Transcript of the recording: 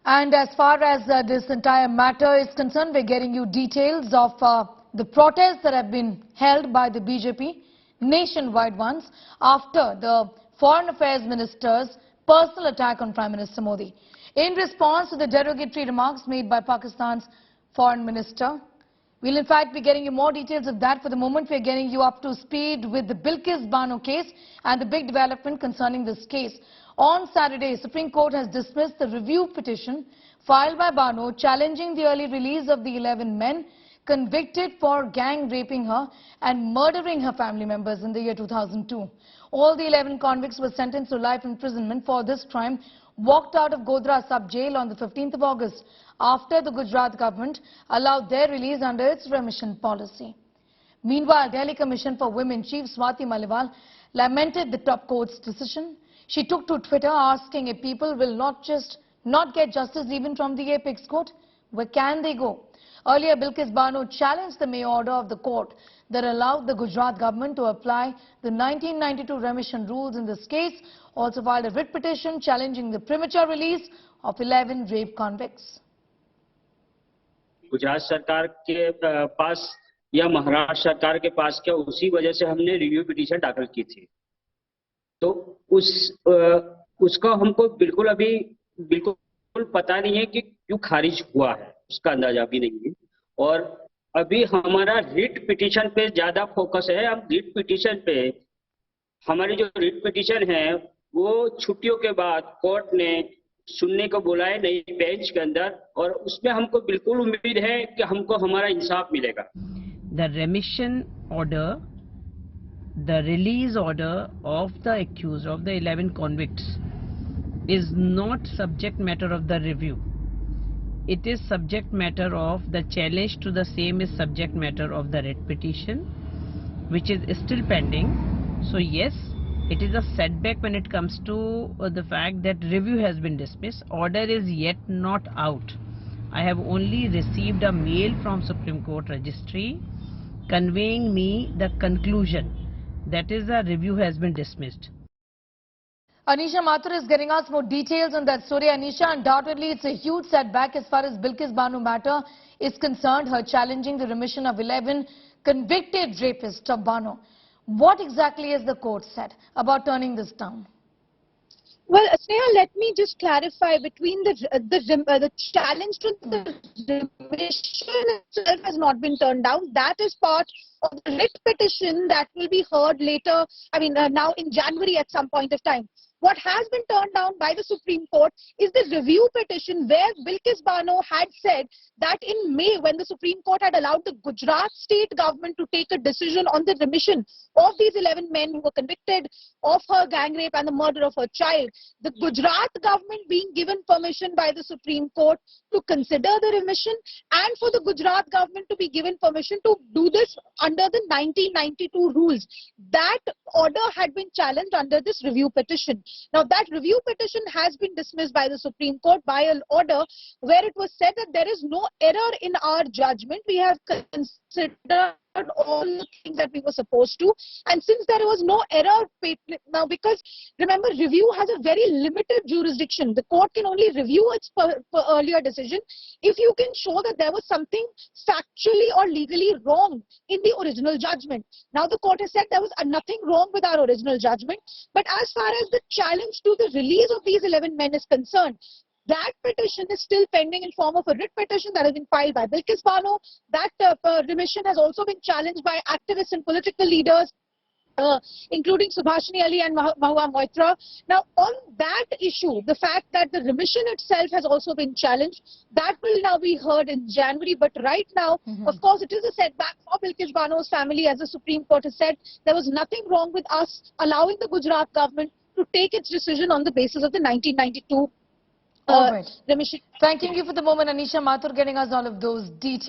And as far as this entire matter is concerned, we're getting you details of the protests that have been held by the BJP, nationwide ones, after the Foreign Affairs Minister's personal attack on Prime Minister Modi. In response to the derogatory remarks made by Pakistan's Foreign Minister, we'll in fact be getting you more details of that. For the moment, we're getting you up to speed with the Bilkis Bano case and the big development concerning this case. On Saturday, Supreme Court has dismissed the review petition filed by Bano challenging the early release of the 11 men convicted for gang raping her and murdering her family members in the year 2002. All the 11 convicts were sentenced to life imprisonment for this crime, walked out of Godhra sub-jail on the 15th of August after the Gujarat government allowed their release under its remission policy. Meanwhile, Delhi Commission for Women Chief Swati Maliwal lamented the top court's decision. She took to Twitter asking if people will not get justice even from the apex court, where can they go? Earlier, Bilkis Bano challenged the May order of the court that allowed the Gujarat government to apply the 1992 remission rules in this case, also filed a writ petition challenging the premature release of 11 rape convicts. Gujarat सरकार के पास या महाराष्ट्र सरकार के पास क्या उसी वजह से हमने रिव्यू पिटीशन दाखिल की थी। तो उसका हमको बिल्कुल पता नहीं है कि क्यों खारिज हुआ है, उसका अंदाजा भी नहीं है। और अभी हमारा रिट पिटीशन पे ज्यादा फोकस है। हम रिट पिटीशन पे, हमारी जो रिट पिटीशन है वो छुट्टियों के बाद कोर्ट ने सुनने को बोला है नई बेंच के अंदर, और उसमें हमको बिल्कुल उम्मीद है कि हमको हमारा इंसाफ मिलेगा। The remission order, the release order of the accused, of the 11 convicts, is not subject matter of the review. It is subject matter of the challenge to the same is subject matter of the writ petition, which is still pending. So yes, it is a setback when it comes to the fact that review has been dismissed. Order is yet not out. I have only received a mail from Supreme Court Registry conveying me the conclusion, that is, the review has been dismissed. Anisha Mathur is getting us more details on that story. Anisha, undoubtedly it's a huge setback as far as Bilkis Bano matter is concerned, her challenging the remission of 11 convicted rapists of Bano. What exactly has the court said about turning this down? Well, Sneha, let me just clarify between the challenge to the remission itself has not been turned down. That is part of the writ petition that will be heard later, now in January at some point of time. What has been turned down by the Supreme Court is the review petition where Bilkis Bano had said that in May, when the Supreme Court had allowed the Gujarat state government to take a decision on the remission of these 11 men who were convicted of her gang rape and the murder of her child, the Gujarat government being given permission by the Supreme Court to consider the remission, and for the Gujarat government to be given permission to do this under the 1992 rules. That order had been challenged under this review petition. Now, that review petition has been dismissed by the Supreme Court by an order where it was said that there is no error in our judgment. We have considered all the things that we were supposed to, and since there was no error now, because remember, review has a very limited jurisdiction. The court can only review its earlier decision if you can show that there was something factually or legally wrong in the original judgment. Now the court has said there was nothing wrong with our original judgment, but as far as the challenge to the release of these 11 men is concerned, that petition is still pending in form of a writ petition that has been filed by Bilkis Bano. That remission has also been challenged by activists and political leaders, including Subhashini Ali and Mahua Moitra. Now, on that issue, the fact that the remission itself has also been challenged, that will now be heard in January. But right now, of course, it is a setback for Bilkis Bano's family. As the Supreme Court has said, there was nothing wrong with us allowing the Gujarat government to take its decision on the basis of the 1992 All right. remission. Thanking you for the moment, Anisha Mathur, getting us all of those details.